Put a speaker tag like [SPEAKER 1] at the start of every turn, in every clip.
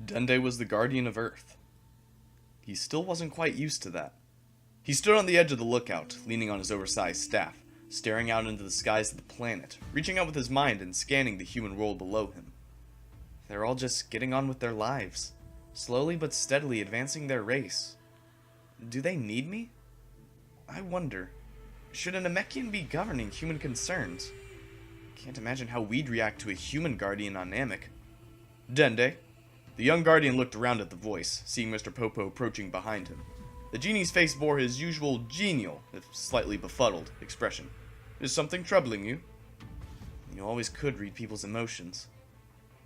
[SPEAKER 1] Dende was the guardian of Earth. He still wasn't quite used to that. He stood on the edge of the lookout, leaning on his oversized staff, staring out into the skies of the planet, reaching out with his mind and scanning the human world below him. They're all just getting on with their lives, slowly but steadily advancing their race. Do they need me? I wonder, should a Namekian be governing human concerns? Can't imagine how we'd react to a human guardian on Namek. Dende. The young guardian looked around at the voice, seeing Mr. Popo approaching behind him. The genie's face bore his usual genial, if slightly befuddled, expression. Is something troubling you? You always could read people's emotions.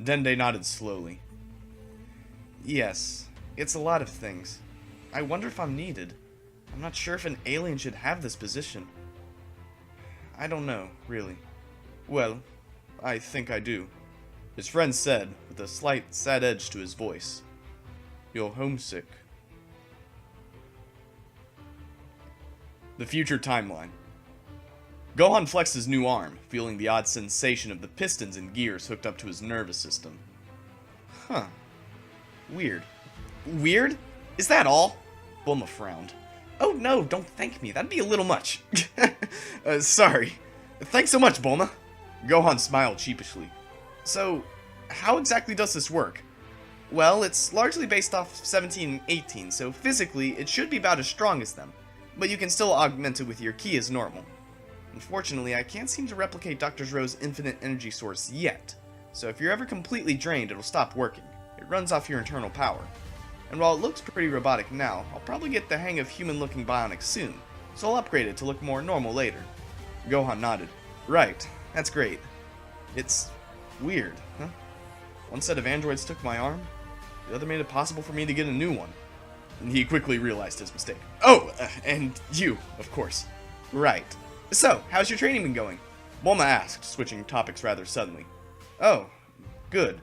[SPEAKER 1] Dende nodded slowly. Yes, it's a lot of things. I wonder if I'm needed. I'm not sure if an alien should have this position. I don't know, really. Well, I think I do, his friend said, with a slight sad edge to his voice. You're homesick. The future timeline. Gohan flexed his new arm, feeling the odd sensation of the pistons and gears hooked up to his nervous system. Huh. Weird. Weird? Is that all? Bulma frowned. Oh no, don't thank me. That'd be a little much. Sorry. Thanks so much, Bulma. Gohan smiled sheepishly. So, how exactly does this work? Well, it's largely based off 17 and 18, so physically it should be about as strong as them, but you can still augment it with your ki as normal. Unfortunately, I can't seem to replicate Dr. Zero's infinite energy source yet, so if you're ever completely drained, it'll stop working. It runs off your internal power. And while it looks pretty robotic now, I'll probably get the hang of human-looking bionics soon, so I'll upgrade it to look more normal later. Gohan nodded. Right, that's great. It's weird, huh? One set of androids took my arm, the other made it possible for me to get a new one. And he quickly realized his mistake. Oh, and you, of course. Right. So, how's your training been going? Bulma asked, switching topics rather suddenly. Oh, good.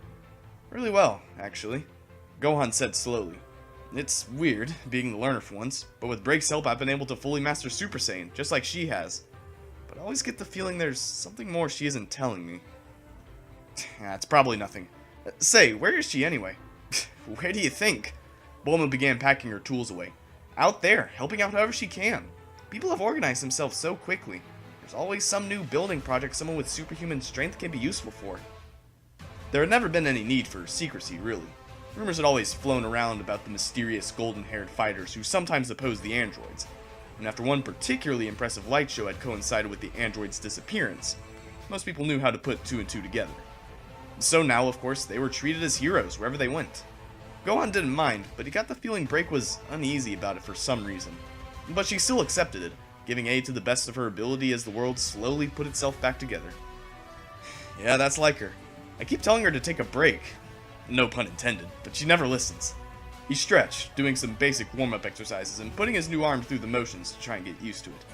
[SPEAKER 1] Really well, actually. Gohan said slowly. It's weird, being the learner for once, but with Break's help I've been able to fully master Super Saiyan, just like she has. But I always get the feeling there's something more she isn't telling me. It's probably nothing. Say, where is she anyway? Where do you think? Bulma began packing her tools away. Out there, helping out however she can. People have organized themselves so quickly. There's always some new building project someone with superhuman strength can be useful for. There had never been any need for secrecy, really. Rumors had always flown around about the mysterious golden-haired fighters who sometimes opposed the androids. And after one particularly impressive light show had coincided with the androids' disappearance, most people knew how to put two and two together. So now, of course, they were treated as heroes wherever they went. Gohan didn't mind, but he got the feeling Break was uneasy about it for some reason. But she still accepted it, giving aid to the best of her ability as the world slowly put itself back together. Yeah, that's like her. I keep telling her to take a break. No pun intended, but she never listens. He stretched, doing some basic warm-up exercises and putting his new arm through the motions to try and get used to it.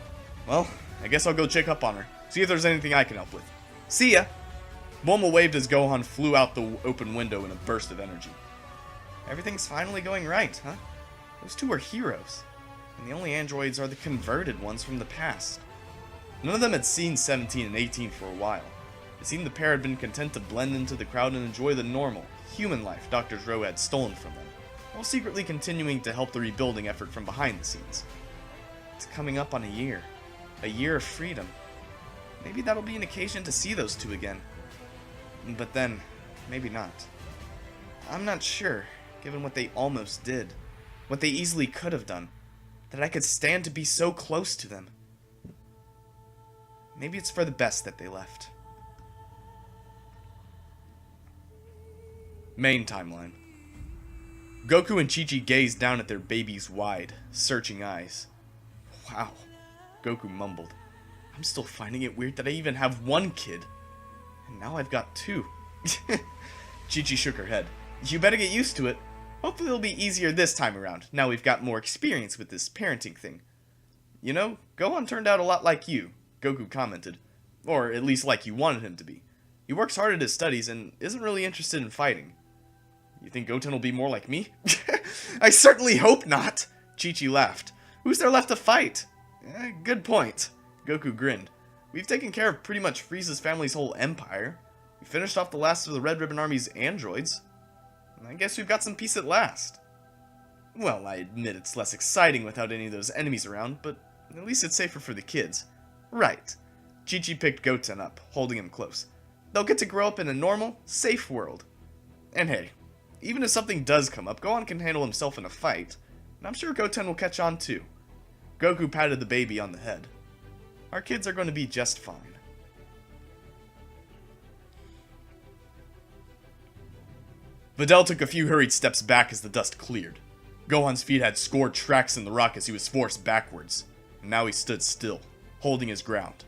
[SPEAKER 1] Well, I guess I'll go check up on her, see if there's anything I can help with. See ya! Bulma waved as Gohan flew out the open window in a burst of energy. Everything's finally going right, huh? Those two are heroes. And the only androids are the converted ones from the past. None of them had seen 17 and 18 for a while. It seemed the pair had been content to blend into the crowd and enjoy the normal, human life Dr. Zero had stolen from them, while secretly continuing to help the rebuilding effort from behind the scenes. It's coming up on a year of freedom. Maybe that'll be an occasion to see those two again. But then, maybe not. I'm not sure, given what they almost did, what they easily could have done, that I could stand to be so close to them. Maybe it's for the best that they left. Main timeline. Goku and Chi-Chi gazed down at their baby's wide, searching eyes. Wow, Goku mumbled. I'm still finding it weird that I even have one kid. And now I've got two. Chi-Chi shook her head. You better get used to it. Hopefully it'll be easier this time around, now we've got more experience with this parenting thing. You know, Gohan turned out a lot like you, Goku commented. Or at least like you wanted him to be. He works hard at his studies and isn't really interested in fighting. You think Goten will be more like me? I certainly hope not! Chi-Chi laughed. Who's there left to fight? Good point. Goku grinned. We've taken care of pretty much Frieza's family's whole empire. We finished off the last of the Red Ribbon Army's androids. I guess we've got some peace at last. Well, I admit it's less exciting without any of those enemies around, but at least it's safer for the kids. Right. Chi-Chi picked Goten up, holding him close. They'll get to grow up in a normal, safe world. And hey, even if something does come up, Gohan can handle himself in a fight, and I'm sure Goten will catch on too. Goku patted the baby on the head. Our kids are going to be just fine. Videl took a few hurried steps back as the dust cleared. Gohan's feet had scored tracks in the rock as he was forced backwards, and now he stood still, holding his ground.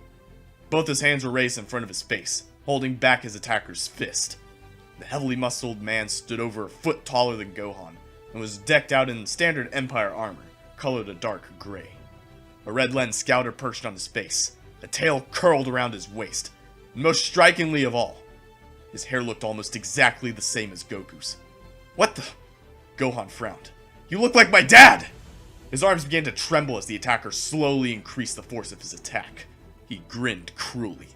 [SPEAKER 1] Both his hands were raised in front of his face, holding back his attacker's fist. The heavily muscled man stood over a foot taller than Gohan, and was decked out in standard Empire armor, colored a dark gray. A red lens scouter perched on his face, a tail curled around his waist, and most strikingly of all, his hair looked almost exactly the same as Goku's. What the? Gohan frowned. You look like my dad! His arms began to tremble as the attacker slowly increased the force of his attack. He grinned cruelly.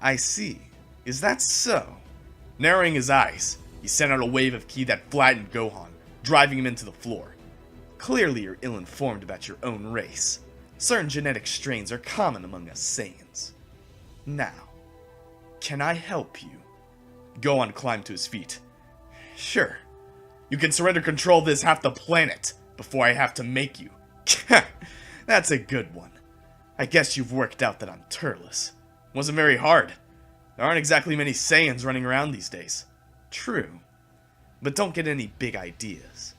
[SPEAKER 1] I see. Is that so? Narrowing his eyes, he sent out a wave of ki that flattened Gohan, driving him into the floor. Clearly you're ill-informed about your own race. Certain genetic strains are common among us Saiyans. Now, can I help you? Gohan climbed to his feet. Sure. You can surrender control of this half the planet before I have to make you. That's a good one. I guess you've worked out that I'm Turles. Wasn't very hard. There aren't exactly many Saiyans running around these days. True. But don't get any big ideas.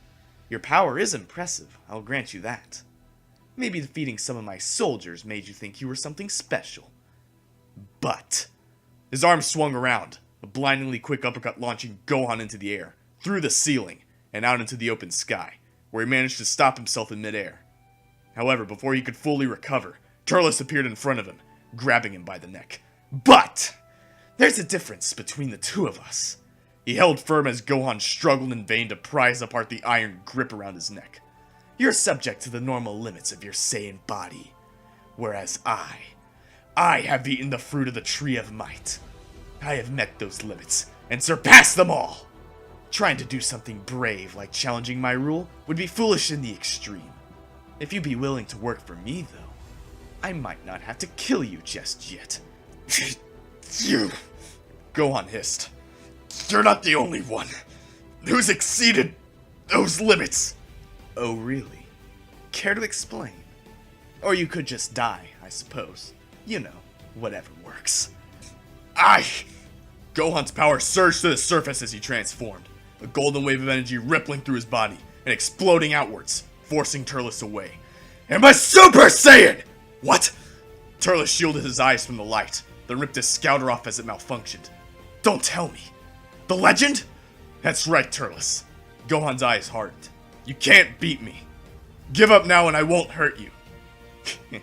[SPEAKER 1] Your power is impressive, I'll grant you that. Maybe defeating some of my soldiers made you think you were something special. But his arm swung around, a blindingly quick uppercut launching Gohan into the air, through the ceiling, and out into the open sky, where he managed to stop himself in midair. However, before he could fully recover, Turles appeared in front of him, grabbing him by the neck. But there's a difference between the two of us. He held firm as Gohan struggled in vain to prise apart the iron grip around his neck. You're subject to the normal limits of your Saiyan body, whereas I have eaten the fruit of the Tree of Might. I have met those limits, and surpassed them all! Trying to do something brave like challenging my rule would be foolish in the extreme. If you'd be willing to work for me, though, I might not have to kill you just yet. You! Gohan hissed. You're not the only one who's exceeded those limits! Oh, really? Care to explain? Or you could just die, I suppose. You know, whatever works. Gohan's power surged to the surface as he transformed, a golden wave of energy rippling through his body and exploding outwards, forcing Turles away. Am I Super Saiyan? What? Turles shielded his eyes from the light, then ripped his scouter off as it malfunctioned. Don't tell me. The legend? That's right, Turles. Gohan's eyes hardened. You can't beat me. Give up now and I won't hurt you.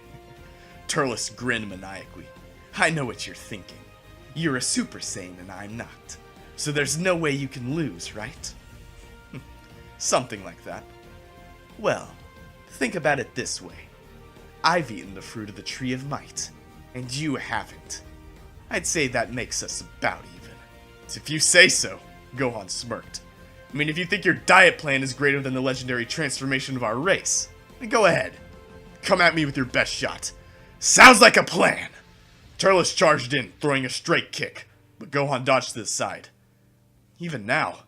[SPEAKER 1] Turles grinned maniacally. I know what you're thinking. You're a Super Saiyan and I'm not. So there's no way you can lose, right? Something like that. Well, think about it this way. I've eaten the fruit of the Tree of Might, and you haven't. I'd say that makes us about even. If you say so, Gohan smirked. I mean, if you think your diet plan is greater than the legendary transformation of our race, then go ahead. Come at me with your best shot. Sounds like a plan! Turles charged in, throwing a straight kick, but Gohan dodged to the side. Even now,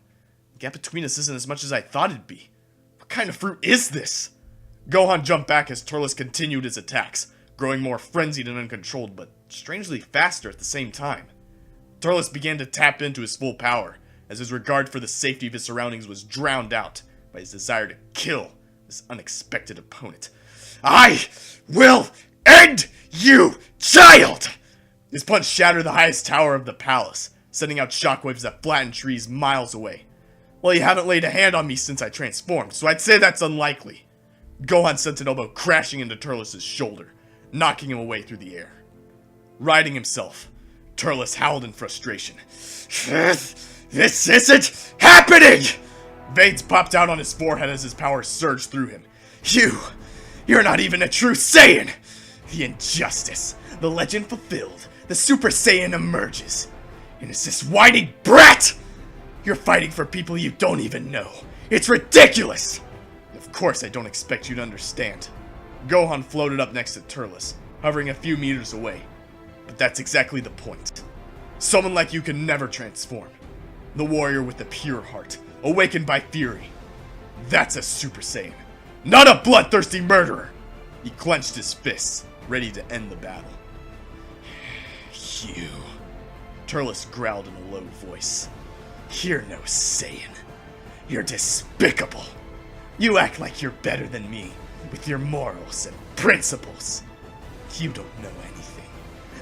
[SPEAKER 1] the gap between us isn't as much as I thought it'd be. What kind of fruit is this? Gohan jumped back as Turles continued his attacks, growing more frenzied and uncontrolled, but strangely faster at the same time. Turles began to tap into his full power, as his regard for the safety of his surroundings was drowned out by his desire to kill this unexpected opponent. I will end you, child! His punch shattered the highest tower of the palace, sending out shockwaves that flattened trees miles away. Well, you haven't laid a hand on me since I transformed, so I'd say that's unlikely. Gohan sent an elbow crashing into Turles' shoulder, knocking him away through the air. Righting himself, Turles howled in frustration. This isn't happening! Veins popped out on his forehead as his power surged through him. You're not even a true Saiyan! The injustice, the legend fulfilled, the Super Saiyan emerges. And it's this whining brat! You're fighting for people you don't even know. It's ridiculous! Of course I don't expect you to understand. Gohan floated up next to Turles, hovering a few meters away. But that's exactly the point. Someone like you can never transform. The warrior with the pure heart, awakened by fury. That's a Super Saiyan, not a bloodthirsty murderer! He clenched his fists, ready to end the battle. You... Turles growled in a low voice. You're no Saiyan. You're despicable. You act like you're better than me, with your morals and principles. You don't know anything.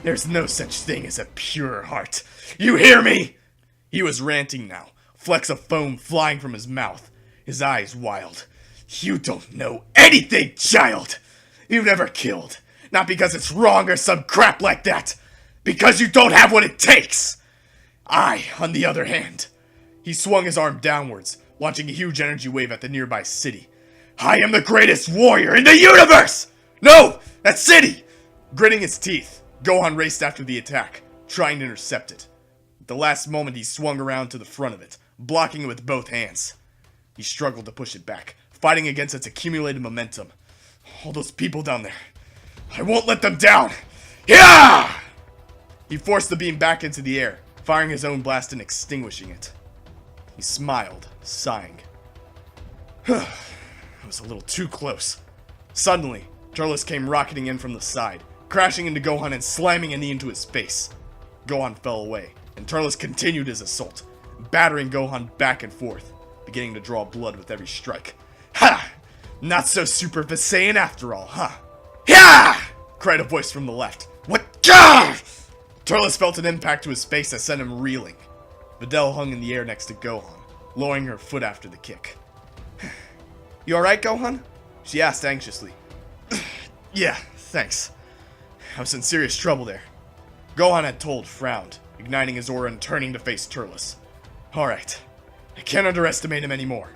[SPEAKER 1] There's no such thing as a pure heart. You hear me? He was ranting now, flecks of foam flying from his mouth, his eyes wild. You don't know anything, child! You've never killed. Not because it's wrong or some crap like that. Because you don't have what it takes! I, on the other hand... He swung his arm downwards, launching a huge energy wave at the nearby city. I am the greatest warrior in the universe! No! That city! Gritting his teeth, Gohan raced after the attack, trying to intercept it. At the last moment he swung around to the front of it, blocking it with both hands. He struggled to push it back, fighting against its accumulated momentum. All those people down there. I won't let them down! Yeah! He forced the beam back into the air, firing his own blast and extinguishing it. He smiled, sighing. It was a little too close. Suddenly, Turles came rocketing in from the side, crashing into Gohan and slamming a knee into his face. Gohan fell away, and Turles continued his assault, battering Gohan back and forth, beginning to draw blood with every strike. Ha! Not so Super Saiyan after all, huh? Yeah! Cried a voice from the left. What? Gah! Turles felt an impact to his face that sent him reeling. Videl hung in the air next to Gohan, lowering her foot after the kick. You alright, Gohan? She asked anxiously. Yeah, thanks. I was in serious trouble there. Gohan had told, frowned, igniting his aura and turning to face Turles. Alright, I can't underestimate him anymore.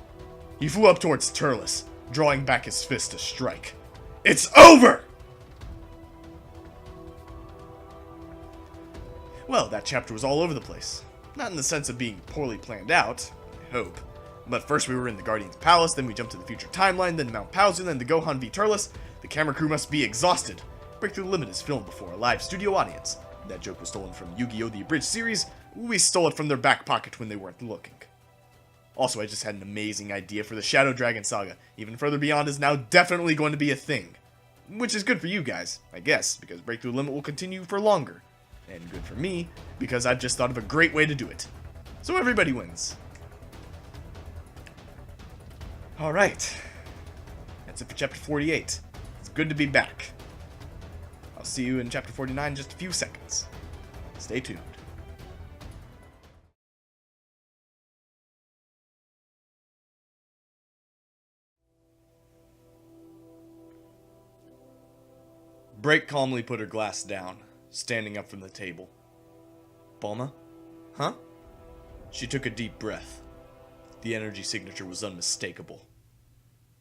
[SPEAKER 1] He flew up towards Turles, drawing back his fist to strike. It's over! Well, that chapter was all over the place. Not in the sense of being poorly planned out, I hope. But first we were in the Guardian's Palace, then we jumped to the future timeline, then Mount Paozu, then the Gohan v Turles. The camera crew must be exhausted. Breakthrough the Limit is filmed before a live studio audience. That joke was stolen from Yu-Gi-Oh! The Abridged series. We stole it from their back pocket when they weren't looking. Also, I just had an amazing idea for the Shadow Dragon saga. Even Further Beyond is now definitely going to be a thing. Which is good for you guys, I guess, because Breakthrough the Limit will continue for longer. And good for me, because I've just thought of a great way to do it. So everybody wins. Alright. That's it for Chapter 48. It's good to be back. I'll see you in Chapter 49 in just a few seconds. Stay tuned. Break calmly put her glass down, standing up from the table. Bulma? Huh? She took a deep breath. The energy signature was unmistakable.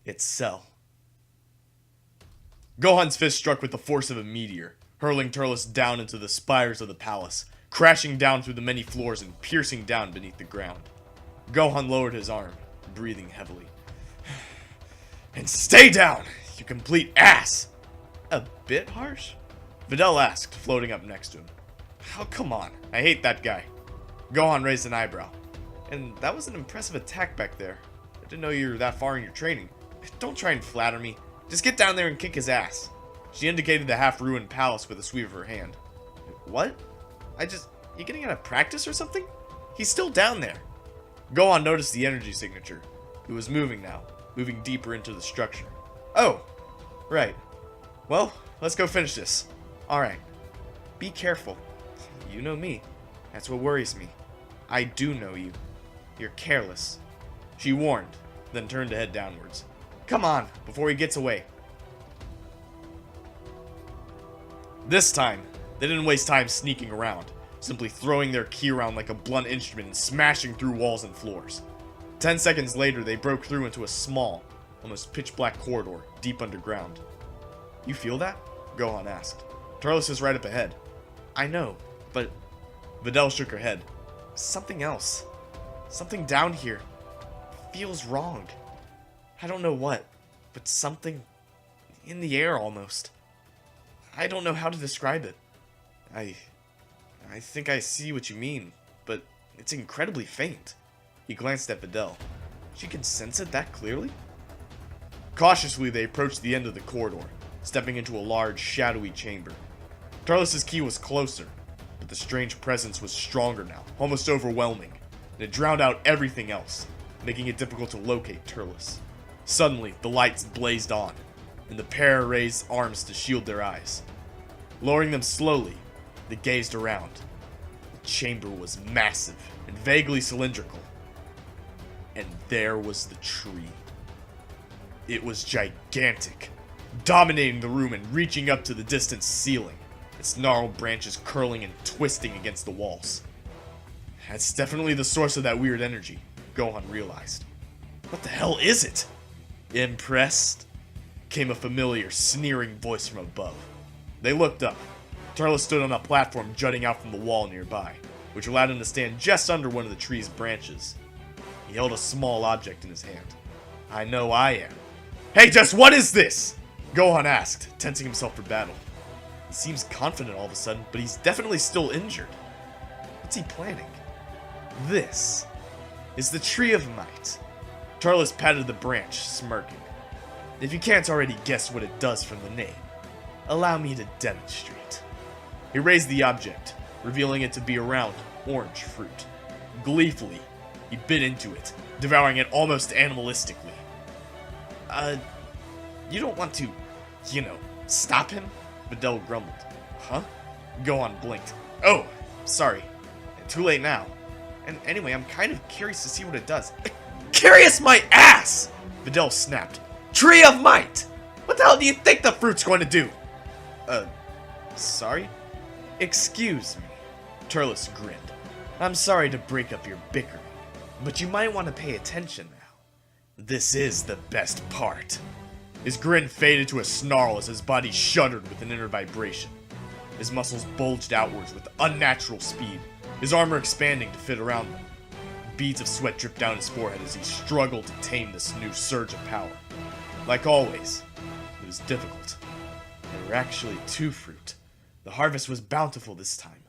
[SPEAKER 1] It's Cell. Gohan's fist struck with the force of a meteor, hurling Turles down into the spires of the palace, crashing down through the many floors and piercing down beneath the ground. Gohan lowered his arm, breathing heavily. And stay down, you complete ass! A bit harsh? Videl asked, floating up next to him. Oh, come on. I hate that guy. Gohan raised an eyebrow. And that was an impressive attack back there. I didn't know you were that far in your training. Don't try and flatter me. Just get down there and kick his ass. She indicated the half-ruined palace with a sweep of her hand. What? You getting out of practice or something? He's still down there. Gohan noticed the energy signature. It was moving now, moving deeper into the structure. Oh, right. Well, let's go finish this. Alright. Be careful. You know me. That's what worries me. I do know you. You're careless. She warned, then turned to head downwards. Come on, before he gets away. This time, they didn't waste time sneaking around, simply throwing their ki around like a blunt instrument and smashing through walls and floors. 10 seconds later, they broke through into a small, almost pitch-black corridor deep underground. You feel that? Gohan asked. Turles is right up ahead. I know, but... Videl shook her head. Something else. Something down here feels wrong. I don't know what, but something in the air almost. I don't know how to describe it. I think I see what you mean, but it's incredibly faint. He glanced at Videl. She can sense it that clearly? Cautiously, they approached the end of the corridor, stepping into a large, shadowy chamber. Turles' key was closer, but the strange presence was stronger now, almost overwhelming, and it drowned out everything else, making it difficult to locate Turles. Suddenly, the lights blazed on, and the pair raised arms to shield their eyes. Lowering them slowly, they gazed around. The chamber was massive and vaguely cylindrical, and there was the tree. It was gigantic, dominating the room and reaching up to the distant ceiling, its gnarled branches curling and twisting against the walls. That's definitely the source of that weird energy, Gohan realized. What the hell is it? Impressed? Came a familiar, sneering voice from above. They looked up. Turles stood on a platform jutting out from the wall nearby, which allowed him to stand just under one of the tree's branches. He held a small object in his hand. I know I am. Hey, Jess, what is this? Gohan asked, tensing himself for battle. He seems confident all of a sudden, but he's definitely still injured. What's he planning? This is the Tree of Might. Turles patted the branch, smirking. If you can't already guess what it does from the name, allow me to demonstrate. He raised the object, revealing it to be a round, orange fruit. Gleefully, he bit into it, devouring it almost animalistically. You don't want to, stop him? Videl grumbled. Huh? Gohan blinked. Oh, sorry. Too late now. And anyway, I'm kind of curious to see what it does. Curious my ass! Videl snapped. Tree of Might! What the hell do you think the fruit's going to do? Sorry? Excuse me. Turles grinned. I'm sorry to break up your bickering, but you might want to pay attention now. This is the best part. His grin faded to a snarl as his body shuddered with an inner vibration. His muscles bulged outwards with unnatural speed, his armor expanding to fit around them. Beads of sweat dripped down his forehead as he struggled to tame this new surge of power. Like always, it was difficult. There were actually 2 fruit. The harvest was bountiful this time,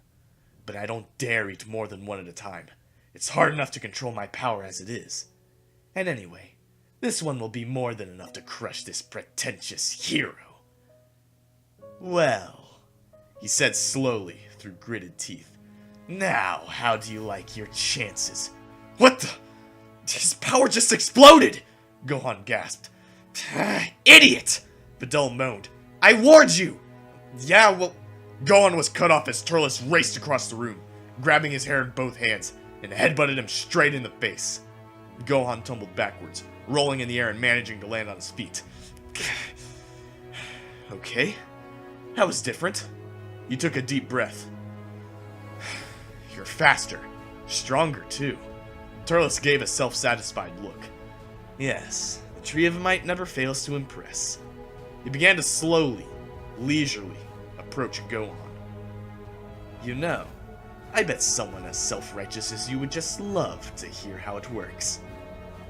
[SPEAKER 1] but I don't dare eat more than 1 at a time. It's hard enough to control my power as it is. And anyway, this one will be more than enough to crush this pretentious hero. Well, he said slowly through gritted teeth. Now, how do you like your chances? What the? His power just exploded! Gohan gasped. Idiot! Videl moaned. I warned you! Yeah, well... Gohan was cut off as Turles raced across the room, grabbing his hair in both hands, and headbutted him straight in the face. Gohan tumbled backwards, rolling in the air and managing to land on his feet. Okay, that was different. He took a deep breath. You're faster, stronger too. Turles gave a self-satisfied look. Yes, the Tree of Might never fails to impress. He began to slowly, leisurely, approach Gohan. I bet someone as self-righteous as you would just love to hear how it works.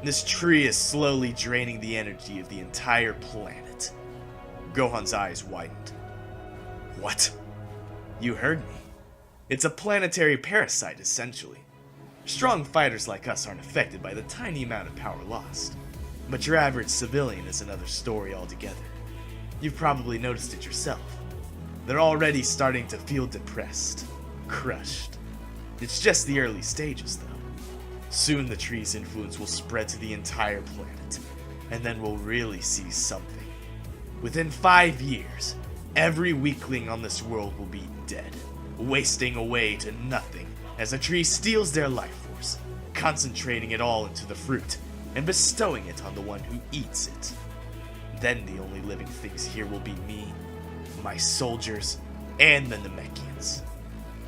[SPEAKER 1] This tree is slowly draining the energy of the entire planet. Gohan's eyes widened. What? You heard me. It's a planetary parasite, essentially. Strong fighters like us aren't affected by the tiny amount of power lost. But your average civilian is another story altogether. You've probably noticed it yourself. They're already starting to feel depressed, crushed. It's just the early stages, though. Soon the tree's influence will spread to the entire planet, and then we'll really see something. Within 5 years, every weakling on this world will be dead, wasting away to nothing as the tree steals their life force, concentrating it all into the fruit, and bestowing it on the one who eats it. Then the only living things here will be me, my soldiers, and the Namekians.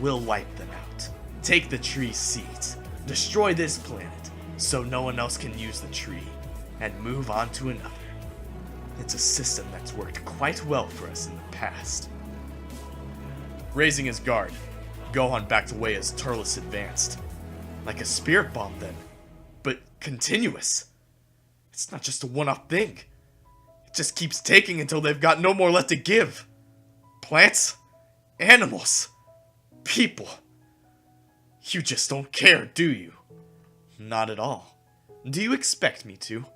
[SPEAKER 1] We'll wipe them out, take the tree's seeds, destroy this planet so no one else can use the tree, and move on to another. It's a system that's worked quite well for us in the past. Raising his guard, Gohan backed away as Turles advanced. Like a spirit bomb then, continuous. It's not just a one-off thing. It just keeps taking until they've got no more left to give. Plants, animals, people. You just don't care, do you? Not at all. Do you expect me to?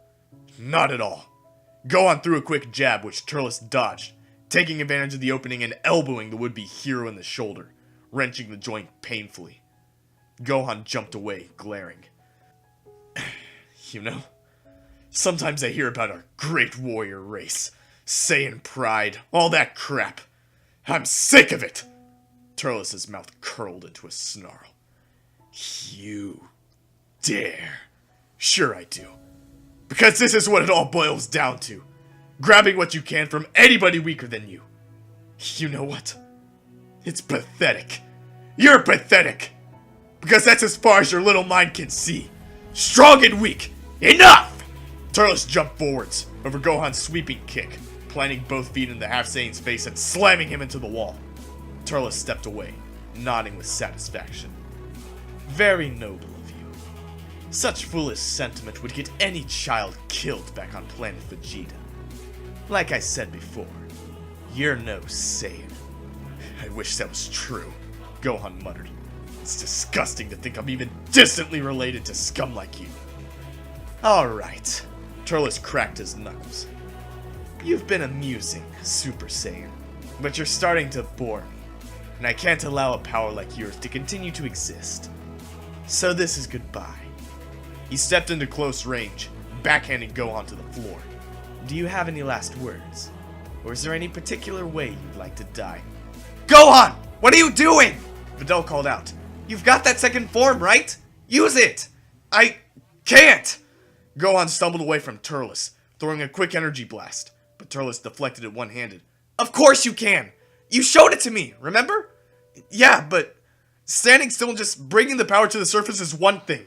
[SPEAKER 1] Not at all. Gohan threw a quick jab, which Turles dodged, taking advantage of the opening and elbowing the would-be hero in the shoulder, wrenching the joint painfully. Gohan jumped away, glaring. You know, sometimes I hear about our great warrior race, Saiyan pride, all that crap. I'm sick of it! Turles' mouth curled into a snarl. You dare? Sure I do. Because this is what it all boils down to. Grabbing what you can from anybody weaker than you. You know what? It's pathetic. You're pathetic. Because that's as far as your little mind can see. Strong and weak. Enough! Turles jumped forwards over Gohan's sweeping kick, planting both feet in the Half Saiyan's face and slamming him into the wall. Turles stepped away, nodding with satisfaction. Very noble of you. Such foolish sentiment would get any child killed back on planet Vegeta. Like I said before, you're no Saiyan. I wish that was true, Gohan muttered. It's disgusting to think I'm even distantly related to scum like you. Alright, Turles cracked his knuckles. You've been amusing, Super Saiyan, but you're starting to bore me, and I can't allow a power like yours to continue to exist. So this is goodbye. He stepped into close range, backhanding Gohan to the floor. Do you have any last words? Or is there any particular way you'd like to die? Gohan! What are you doing? Videl called out. You've got that second form, right? Use it! I can't! Gohan stumbled away from Turles, throwing a quick energy blast, but Turles deflected it one-handed. Of course you can! You showed it to me, remember? Yeah, but standing still and just bringing the power to the surface is one thing.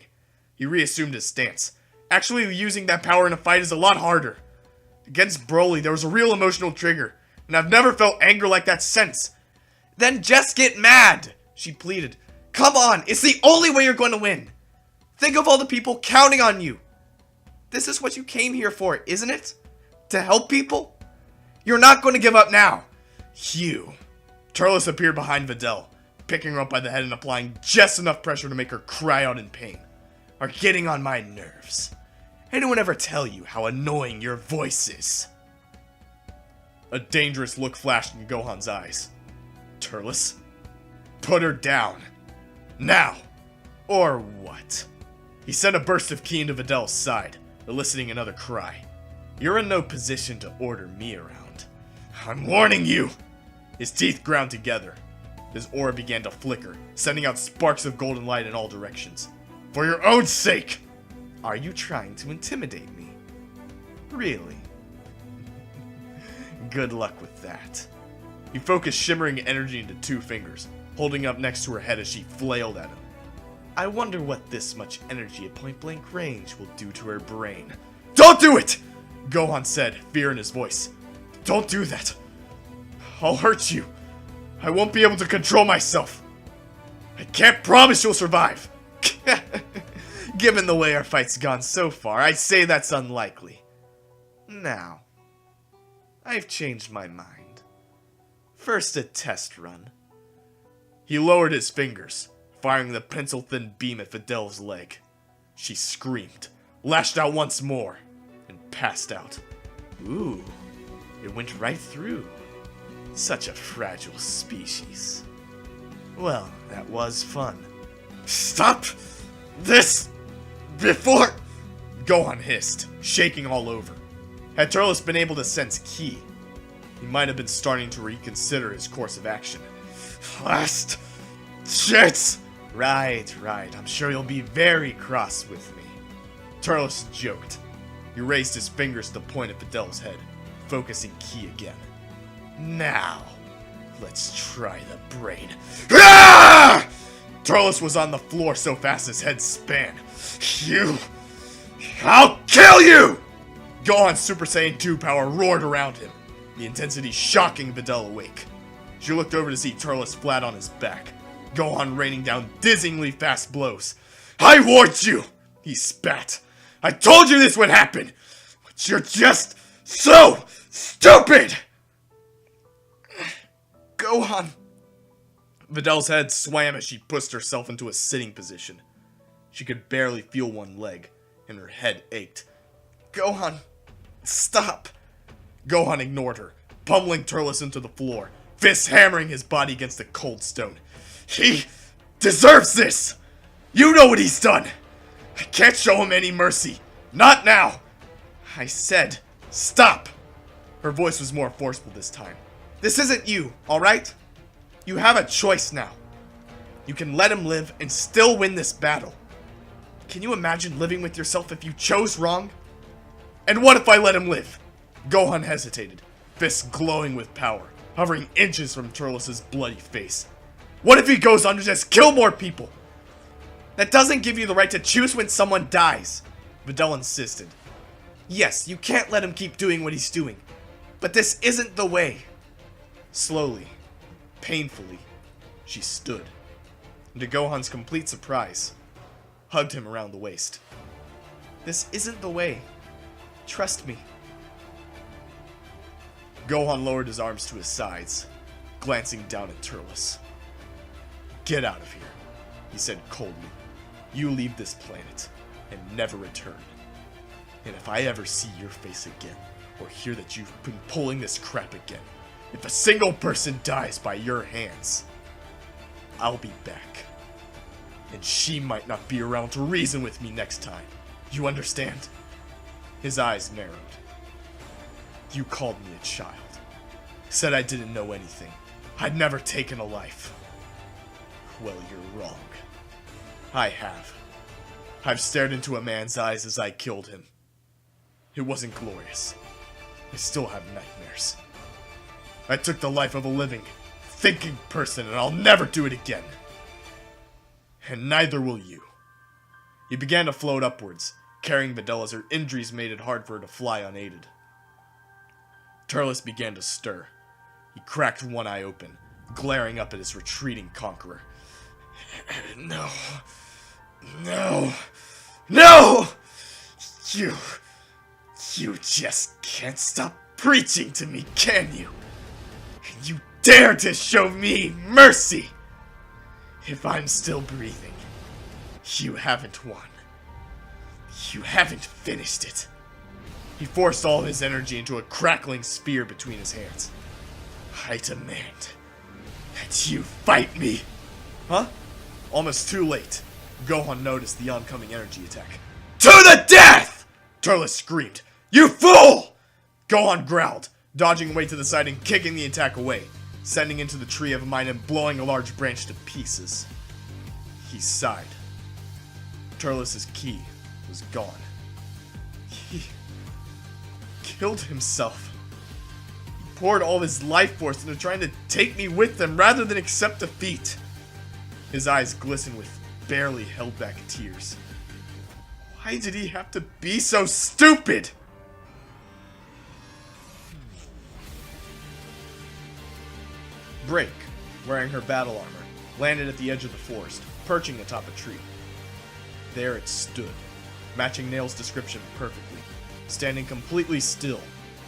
[SPEAKER 1] He reassumed his stance. Actually, using that power in a fight is a lot harder. Against Broly, there was a real emotional trigger, and I've never felt anger like that since. Then just get mad, she pleaded. Come on, it's the only way you're going to win. Think of all the people counting on you. This is what you came here for, isn't it? To help people? You're not going to give up now. You. Turles appeared behind Videl, picking her up by the head and applying just enough pressure to make her cry out in pain. Are getting on my nerves. Anyone ever tell you how annoying your voice is? A dangerous look flashed in Gohan's eyes. Turles? Put her down. Now. Or what? He sent a burst of ki into Videl's side, eliciting another cry. You're in no position to order me around. I'm warning you! His teeth ground together. His aura began to flicker, sending out sparks of golden light in all directions. For your own sake! Are you trying to intimidate me? Really? Good luck with that. He focused shimmering energy into two fingers, holding up next to her head as she flailed at him. I wonder what this much energy at point-blank range will do to her brain. Don't do it! Gohan said, fear in his voice. Don't do that. I'll hurt you. I won't be able to control myself. I can't promise you'll survive. Given the way our fight's gone so far, I'd say that's unlikely. Now, I've changed my mind. First a test run. He lowered his fingers, firing the pencil-thin beam at Videl's leg. She screamed, lashed out once more, and passed out. Ooh, it went right through. Such a fragile species. Well, that was fun. Stop this before... Gohan hissed, shaking all over. Had Turles been able to sense ki, he might have been starting to reconsider his course of action. Last chance! Right. I'm sure you'll be very cross with me. Turles joked. He raised his fingers to the point of Videl's head, focusing ki again. Now, let's try the brain. Ah! Turles was on the floor so fast his head span. I'll kill you! Gohan's Super Saiyan 2 power roared around him, the intensity shocking Videl awake. She looked over to see Turles flat on his back, Gohan raining down dizzyingly fast blows. I warned you! He spat. I told you this would happen! But you're just so stupid! Gohan. Vidal's head swam as she pushed herself into a sitting position. She could barely feel one leg, and her head ached. Gohan, stop! Gohan ignored her, pummeling Turles into the floor, fists hammering his body against the cold stone. He deserves this! You know what he's done! I can't show him any mercy. Not now! I said, stop! Her voice was more forceful this time. This isn't you, alright? You have a choice now. You can let him live and still win this battle. Can you imagine living with yourself if you chose wrong? And what if I let him live? Gohan hesitated, fists glowing with power, hovering inches from Turles' bloody face. What if he goes on to just kill more people? That doesn't give you the right to choose when someone dies, Vidal insisted. Yes, you can't let him keep doing what he's doing, but this isn't the way. Slowly, painfully, she stood, and to Gohan's complete surprise, hugged him around the waist. This isn't the way. Trust me. Gohan lowered his arms to his sides, glancing down at Turles. Get out of here, he said coldly. You leave this planet and never return. And if I ever see your face again, or hear that you've been pulling this crap again, if a single person dies by your hands, I'll be back. And she might not be around to reason with me next time. You understand? His eyes narrowed. You called me a child. Said I didn't know anything. I'd never taken a life. Well, you're wrong. I have. I've stared into a man's eyes as I killed him. It wasn't glorious. I still have nightmares. I took the life of a living, thinking person, and I'll never do it again. And neither will you. He began to float upwards, carrying Vidal as her injuries made it hard for her to fly unaided. Turles began to stir. He cracked one eye open, glaring up at his retreating conqueror. No. No. No! You just can't stop preaching to me, can you? You dare to show me mercy! If I'm still breathing, you haven't won. You haven't finished it. He forced all his energy into a crackling spear between his hands. I demand that you fight me! Huh? Almost too late. Gohan noticed the oncoming energy attack. To the death! Turles screamed. You fool! Gohan growled, dodging away to the side and kicking the attack away, sending into the tree of mine and blowing a large branch to pieces. He sighed. Turles' ki was gone. He killed himself. He poured all of his life force into trying to take me with them rather than accept defeat. His eyes glistened with barely held back tears. Why did he have to be so stupid? Break, wearing her battle armor, landed at the edge of the forest, perching atop a tree. There it stood, matching Nail's description perfectly, standing completely still,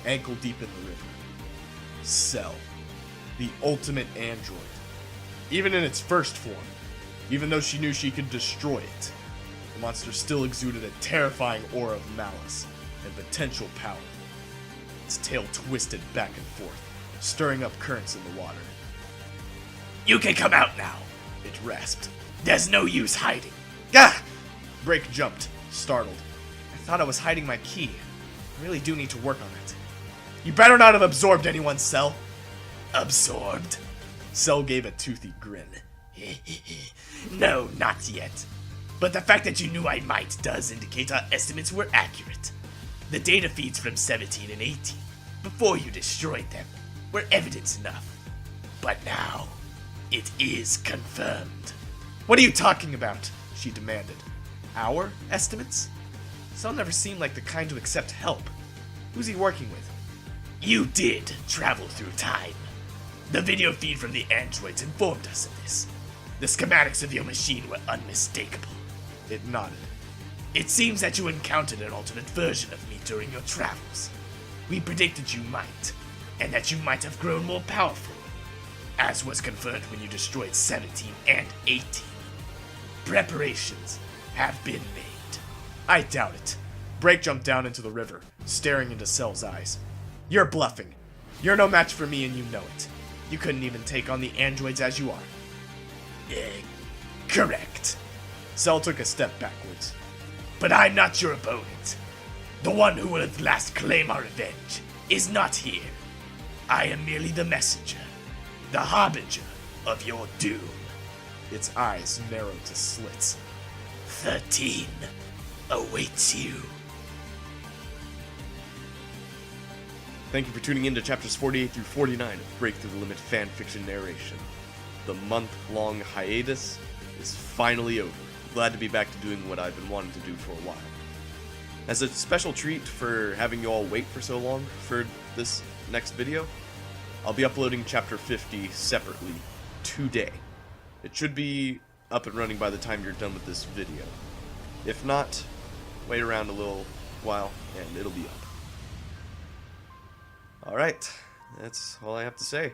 [SPEAKER 1] ankle deep in the river. Cell, the ultimate android. Even in its first form, even though she knew she could destroy it, the monster still exuded a terrifying aura of malice and potential power. Its tail twisted back and forth, stirring up currents in the water. You can come out now, it rasped. There's no use hiding. Gah! Break jumped, startled. I thought I was hiding my key. I really do need to work on it. You better not have absorbed anyone, Cell. Absorbed? Cell gave a toothy grin. No, not yet. But the fact that you knew I might does indicate our estimates were accurate. The data feeds from 17 and 18, before you destroyed them, were evidence enough. But now, it is confirmed. What are you talking about? She demanded. Our estimates? Cell never seemed like the kind to accept help. Who's he working with? You did travel through time. The video feed from the androids informed us of this. The schematics of your machine were unmistakable. It nodded.
[SPEAKER 2] It seems that you encountered an alternate version of me during your travels. We predicted you might, and that you might have grown more powerful, as was confirmed when you destroyed 17 and 18. Preparations have been made.
[SPEAKER 1] I doubt it. Break jumped down into the river, staring into Cell's eyes. You're bluffing. You're no match for me and you know it. You couldn't even take on the androids as you are.
[SPEAKER 2] Correct.
[SPEAKER 1] Cell took a step backwards.
[SPEAKER 2] But I'm not your opponent. The one who will at last claim our revenge is not here. I am merely the messenger, the harbinger of your doom.
[SPEAKER 1] Its eyes narrowed to slits.
[SPEAKER 2] 13 awaits you.
[SPEAKER 1] Thank you for tuning in to chapters 48 through 49 of Break Through the Limit fanfiction narration. The month-long hiatus is finally over. Glad to be back to doing what I've been wanting to do for a while. As a special treat for having you all wait for so long for this next video, I'll be uploading chapter 50 separately today. It should be up and running by the time you're done with this video. If not, wait around a little while and it'll be up. Alright, that's all I have to say.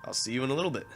[SPEAKER 1] I'll see you in a little bit.